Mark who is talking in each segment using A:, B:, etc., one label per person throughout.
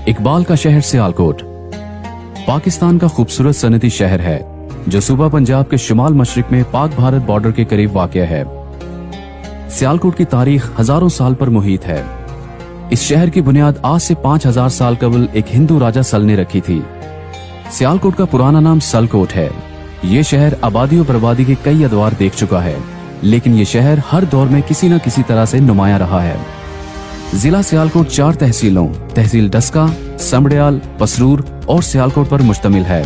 A: इकबाल का शहर सियालकोट पाकिस्तान का खूबसूरत सनती शहर है जो सूबा पंजाब के शुमाल मशरिक में पाक भारत बॉर्डर के करीब वाक़या है। सियालकोट की तारीख हजारों साल पर मुहित है। इस शहर की बुनियाद आज से 5000 साल कबल एक हिंदू राजा सल ने रखी थी। सियालकोट का पुराना नाम सलकोट है। ये शहर आबादी और बर्बादी के कई अदवार देख चुका है, लेकिन ये शहर हर दौर में किसी न किसी तरह से नुमायां रहा है। जिला सियालकोट 4 तहसीलों तहसील डस्का, समड़ियाल, पसरूर और सियालकोट पर मुश्तमिल है।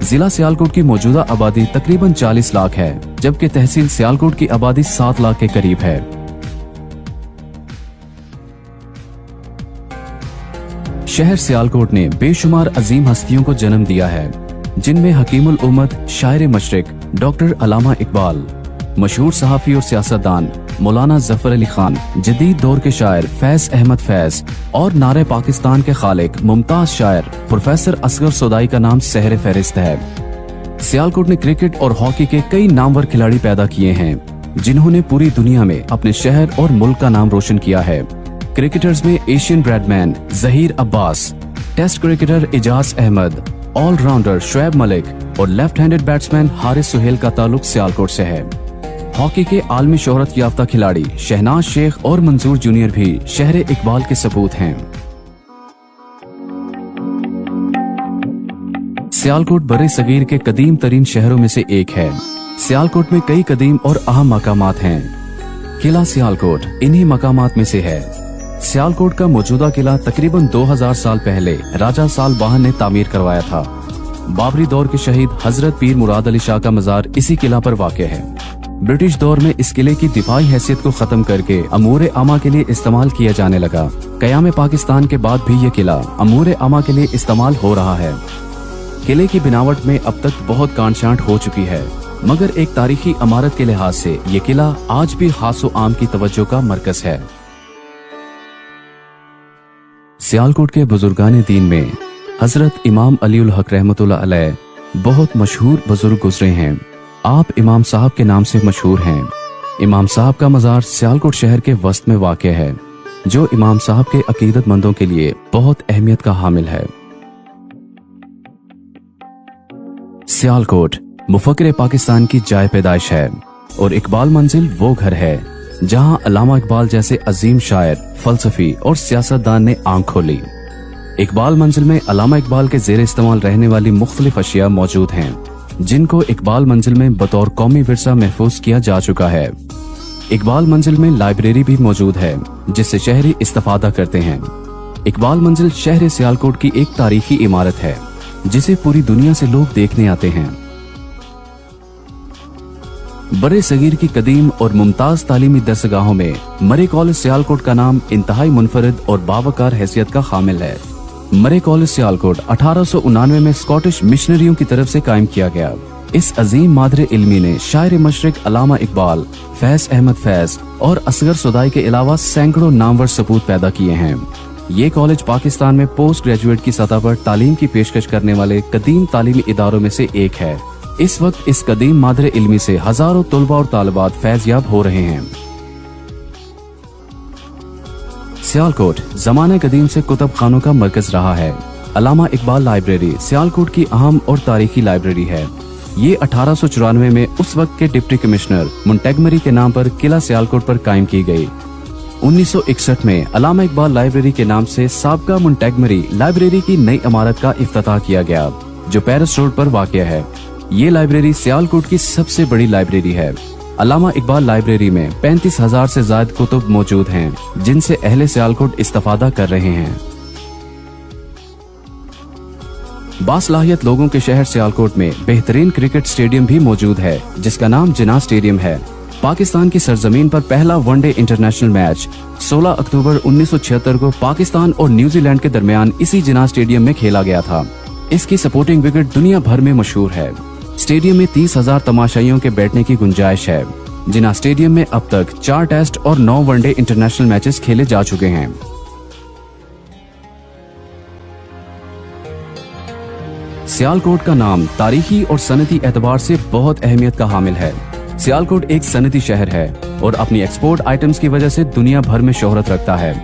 A: जिला सियालकोट की मौजूदा आबादी तकरीबन 40 लाख है, जबकि तहसील सियालकोट की आबादी 7 लाख के करीब है। शहर सियालकोट ने बेशुमार अजीम हस्तियों को जन्म दिया है, जिनमें हकीमुल उम्मत शायर मशरिक डॉक्टर अल्लामा इकबाल, मशहूर सहाफ़ी और सियासतदान मौलाना जफर अली खान, जदीद दौर के शायर फैज अहमद फैज और नारे पाकिस्तान के खालिक मुमताज शायर प्रोफेसर असगर सोदाई का नाम सहरे फहरिस्त है। सियालकोट ने क्रिकेट और हॉकी के कई नामवर खिलाड़ी पैदा किए हैं, जिन्होंने पूरी दुनिया में अपने शहर और मुल्क का नाम रोशन किया है। क्रिकेटर्स में Asian Bradman Zaheer Abbas, test cricketer Ijaz Ahmed, allrounder Shoaib Malik और left handed batsman Haris Sohail का ताल्लुक सियालकोट से है। हॉकी के आलमी शोहरत याफ्ता खिलाड़ी शहनाज शेख और मंजूर जूनियर भी शहर इकबाल के सबूत हैं। सियालकोट बरे सगीर के कदीम तरीन शहरों में से एक है। सियालकोट में कई कदीम और अहम मकामात हैं। किला सियालकोट इन्हीं मकामात में से है। सियालकोट का मौजूदा किला तकरीबन 2000 साल पहले राजा साल बाहन ने तामीर करवाया था। बाबरी दौर के शहीद हजरत पीर मुराद अली शाह का मजार इसी किला पर वाक़या है। ब्रिटिश दौर में इस किले की दिफाई हैसियत को खत्म करके अमूर आमा के लिए इस्तेमाल किया जाने लगा। क़याम पाकिस्तान के बाद भी ये किला अमूर आमा के लिए इस्तेमाल हो रहा है। किले की बनावट में अब तक बहुत कांट-छांट हो चुकी है, मगर एक तारीखी इमारत के लिहाज से ये किला आज भी खास व आम की तवज्जो का मरकज है। सियालकोट के बुजुर्गान दीन में हजरत इमाम अली उल हक रहमतुल्लाह अलैह बहुत मशहूर बुजुर्ग गुजरे हैं। आप इमाम साहब के नाम से मशहूर हैं। इमाम साहब का मजार सियालकोट शहर के वस्त में वाक़या है, जो इमाम साहब के अकीदतमंदों के लिए बहुत अहमियत का हामिल है। सियालकोट मुफक्किर पाकिस्तान की जाए पैदाइश है और इकबाल मंजिल वो घर है जहां अल्लामा इकबाल जैसे अजीम शायर, फलसफी और सियासतदान ने आंख खोली। इकबाल मंजिल में अल्लामा इकबाल के जेर इस्तेमाल रहने वाली मुख्तलिफ अशिया मौजूद हैं, जिनको इकबाल मंजिल में बतौर कौमी विरसा महफूज किया जा चुका है। इकबाल मंजिल में लाइब्रेरी भी मौजूद है, जिससे शहरी इस्तेफादा करते हैं। इकबाल मंजिल शहर सियालकोट की एक तारीखी इमारत है, जिसे पूरी दुनिया से लोग देखने आते हैं। बड़े सगीर की कदीम और मुमताज तालीमी दरसगाहों में मरे कॉलेज सियालकोट का नाम इंतहाई मुनफरिद और बावकार हैसियत का हामिल है। मरे कॉलेज सियालकोट 1899 में स्कॉटिश मिशनरियों की तरफ से कायम किया गया। इस अजीम मादरे इल्मी ने शायर मशरिक अल्लामा इकबाल, फैज अहमद फैज और असगर सोदाई के अलावा सैकड़ों नामवर सपूत पैदा किए हैं। ये कॉलेज पाकिस्तान में पोस्ट ग्रेजुएट की सतह पर तालीम की पेशकश करने वाले कदीम तालीमी इदारों में से एक है। इस वक्त इस कदीम मादरे इल्मी से हजारों तलबा और तालिबात फैज़याब हो रहे हैं। सियालकोट ज़माने कदीम से कुतुब खानों का मरकज रहा है। अल्लामा इकबाल लाइब्रेरी सियालकोट की अहम और तारीखी लाइब्रेरी है। ये 1894 में उस वक्त के डिप्टी कमिश्नर मुंटेगमरी के नाम पर किला सियालकोट पर कायम की गई। 1961 में अल्लामा इकबाल लाइब्रेरी के नाम से साबका मुंटेगमरी लाइब्रेरी की नई इमारत का इफ्तिताह किया गया, जो पेरिस रोड पर वाक़या है। ये लाइब्रेरी सियालकोट की सबसे बड़ी लाइब्रेरी है। अल्लामा इकबाल लाइब्रेरी में 35,000 से ज्यादा कुतुब मौजूद हैं, जिनसे अहले सियालकोट इस्तेफादा कर रहे हैं। बासलाहियत लोगों के शहर सियालकोट में बेहतरीन क्रिकेट स्टेडियम भी मौजूद है, जिसका नाम जिन्ना स्टेडियम है। पाकिस्तान की सरजमीन पर पहला वनडे इंटरनेशनल मैच 16 अक्टूबर 1976 को पाकिस्तान और न्यूजीलैंड के दरमियान इसी जिन्ना स्टेडियम में खेला गया था। इसकी सपोर्टिंग विकेट दुनिया भर में मशहूर है। स्टेडियम में 30,000 तमाशाइयों के बैठने की गुंजाइश है। जिन्ना स्टेडियम में अब तक 4 टेस्ट और 9 वनडे इंटरनेशनल मैचेस खेले जा चुके हैं। सियालकोट का नाम तारीखी और सनती एतबार से बहुत अहमियत का हामिल है। सियालकोट एक सनती शहर है और अपनी एक्सपोर्ट आइटम्स की वजह से दुनिया भर में शोहरत रखता है।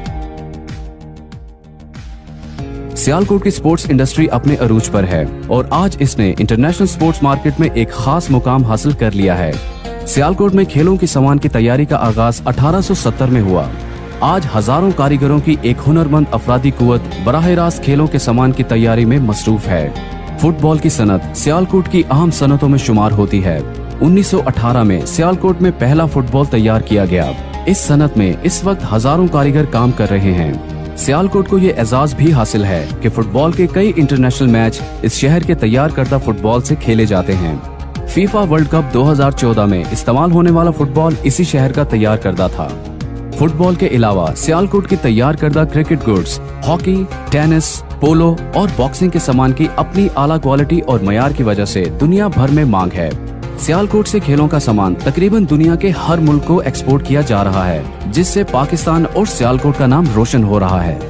A: सियालकोट की स्पोर्ट्स इंडस्ट्री अपने अरूज पर है और आज इसने इंटरनेशनल स्पोर्ट्स मार्केट में एक खास मुकाम हासिल कर लिया है। सियालकोट में खेलों की सामान की तैयारी का आगाज 1870 में हुआ। आज हजारों कारीगरों की एक हुनरमंद अफरादी कुव्वत बराह रास्त खेलों के सामान की तैयारी में मसरूफ है। फुटबॉल की सनत सियालकोट की अहम सनतों में शुमार होती है। 1918 में सियालकोट में पहला फुटबॉल तैयार किया गया। इस सनत में इस वक्त हजारों कारीगर काम कर रहे हैं। सियालकोट को ये एजाज भी हासिल है कि फुटबॉल के कई इंटरनेशनल मैच इस शहर के तैयार करदा फुटबॉल से खेले जाते हैं। फीफा वर्ल्ड कप 2014 में इस्तेमाल होने वाला फुटबॉल इसी शहर का तैयार करदा था। फुटबॉल के अलावा सियालकोट की तैयार करदा क्रिकेट गुड्स, हॉकी, टेनिस, पोलो और बॉक्सिंग के सामान की अपनी आला क्वालिटी और मयार की वजह से दुनिया भर में मांग है। सियालकोट से खेलों का सामान तकरीबन दुनिया के हर मुल्क को एक्सपोर्ट किया जा रहा है, जिससे पाकिस्तान और सियालकोट का नाम रोशन हो रहा है।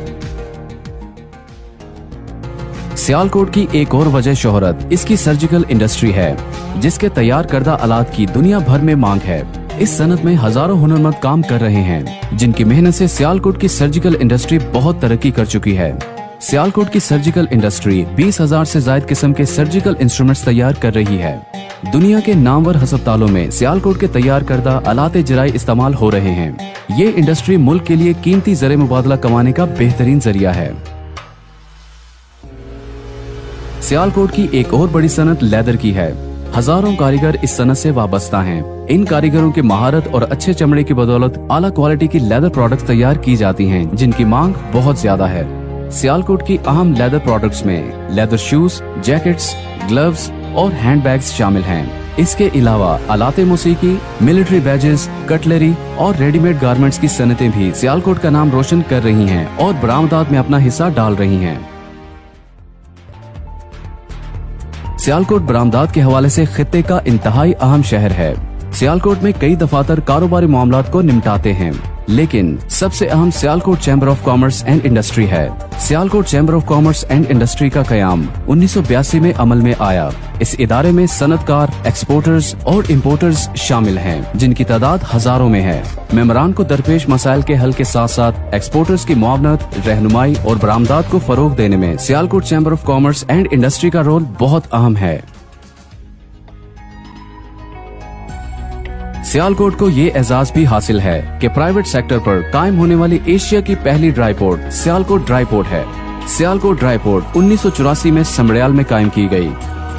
A: सियालकोट की एक और वजह शोहरत इसकी सर्जिकल इंडस्ट्री है, जिसके तैयार करदा आलात की दुनिया भर में मांग है। इस सनत में हजारों हुनरमंद काम कर रहे हैं, जिनकी मेहनत से सियालकोट की सर्जिकल इंडस्ट्री बहुत तरक्की कर चुकी है। सियालकोट की सर्जिकल इंडस्ट्री 20,000 से ज्यादा किस्म के सर्जिकल इंस्ट्रूमेंट्स तैयार कर रही है। दुनिया के नामवर हस्पतालों में सियालकोट के तैयार करदा आलाते जराई इस्तेमाल हो रहे हैं। ये इंडस्ट्री मुल्क के लिए कीमती ज़रे मुबादला कमाने का बेहतरीन जरिया है। सियालकोट की एक और बड़ी सनत लेदर की है। हजारों कारीगर इस सनत से वाबस्ता हैं। इन कारीगरों की महारत और अच्छे चमड़े की बदौलत आला क्वालिटी की लेदर प्रोडक्ट्स तैयार की जाती हैं, जिनकी मांग बहुत ज्यादा है। सियालकोट की अहम लेदर प्रोडक्ट्स में लेदर शूज, जैकेट्स, ग्लव्स और हैंड बैग्स शामिल हैं। इसके अलावा आलाते मौसीकी, मिलिट्री बैजेस, कटलरी और रेडीमेड गारमेंट्स की सनतें भी सियालकोट का नाम रोशन कर रही हैं और बरामदात में अपना हिस्सा डाल रही हैं। सियालकोट बरामदात के हवाले से खित्ते का इंतहाई अहम शहर है। सियालकोट में कई दफातर कारोबारी मामलात को निपटाते हैं, लेकिन सबसे अहम Sialkot chamber of commerce and industry है। Sialkot chamber of commerce and industry का कयाम 1982 में अमल में आया। इस इदारे में सनतकार, एक्सपोर्टर्स और इम्पोर्टर्स शामिल हैं, जिनकी तादाद हजारों में है। मेंबरान को दरपेश मसाइल के हल के साथ साथ एक्सपोर्टर्स की मुआवनत, रहनुमाई और बरामदात को फरोग देने में Sialkot chamber of commerce and industry का रोल बहुत अहम है। सियालकोट को ये एजाज भी हासिल है कि प्राइवेट सेक्टर पर कायम होने वाली एशिया की पहली dry port Sialkot dry port है। सियालकोट ड्राई पोर्ट 1984 में समड़ियाल में कायम की गई।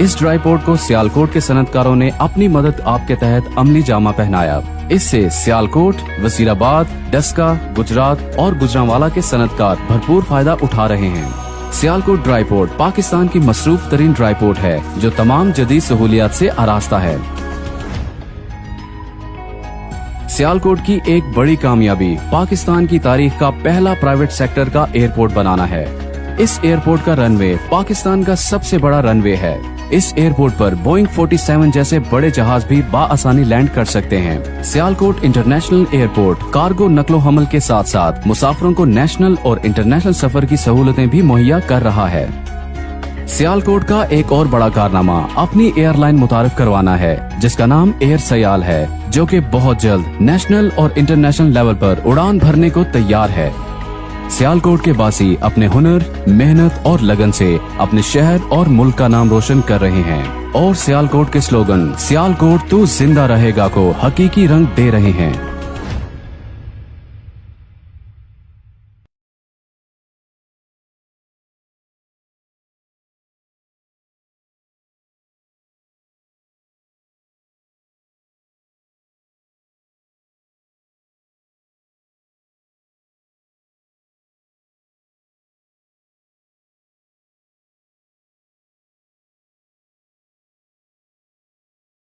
A: इस ड्राई पोर्ट को सियालकोट के सनतकारों ने अपनी मदद आप के तहत अमली जामा पहनाया। इससे सियालकोट, वजीराबाद, डस्का, गुजरात और गुजरांवाला के सनतकार भरपूर फायदा उठा रहे हैं। सियालकोट ड्राई पोर्ट पाकिस्तान की मसरूफ तरीन ड्राई पोर्ट है, जो तमाम जदीद सहूलियात से आरास्ता है। सियालकोट की एक बड़ी कामयाबी पाकिस्तान की तारीख का पहला प्राइवेट सेक्टर का एयरपोर्ट बनाना है। इस एयरपोर्ट का रनवे पाकिस्तान का सबसे बड़ा रनवे है। इस एयरपोर्ट पर बोइंग 47 जैसे बड़े जहाज भी बाआसानी लैंड कर सकते हैं। सियालकोट इंटरनेशनल एयरपोर्ट कार्गो नकलो हमल के साथ साथ मुसाफिरों को नेशनल और इंटरनेशनल सफर की सहूलतें भी मुहैया कर रहा है। सियालकोट का एक और बड़ा कारनामा अपनी एयरलाइन मुतारिफ करवाना है, जिसका नाम एयर सयाल है, जो कि बहुत जल्द नेशनल और इंटरनेशनल लेवल पर उड़ान भरने को तैयार है। सियालकोट के बासी अपने हुनर, मेहनत और लगन से अपने शहर और मुल्क का नाम रोशन कर रहे हैं और सियालकोट के स्लोगन "सियालकोट तू जिंदा रहेगा" को हकीकी रंग दे रहे हैं।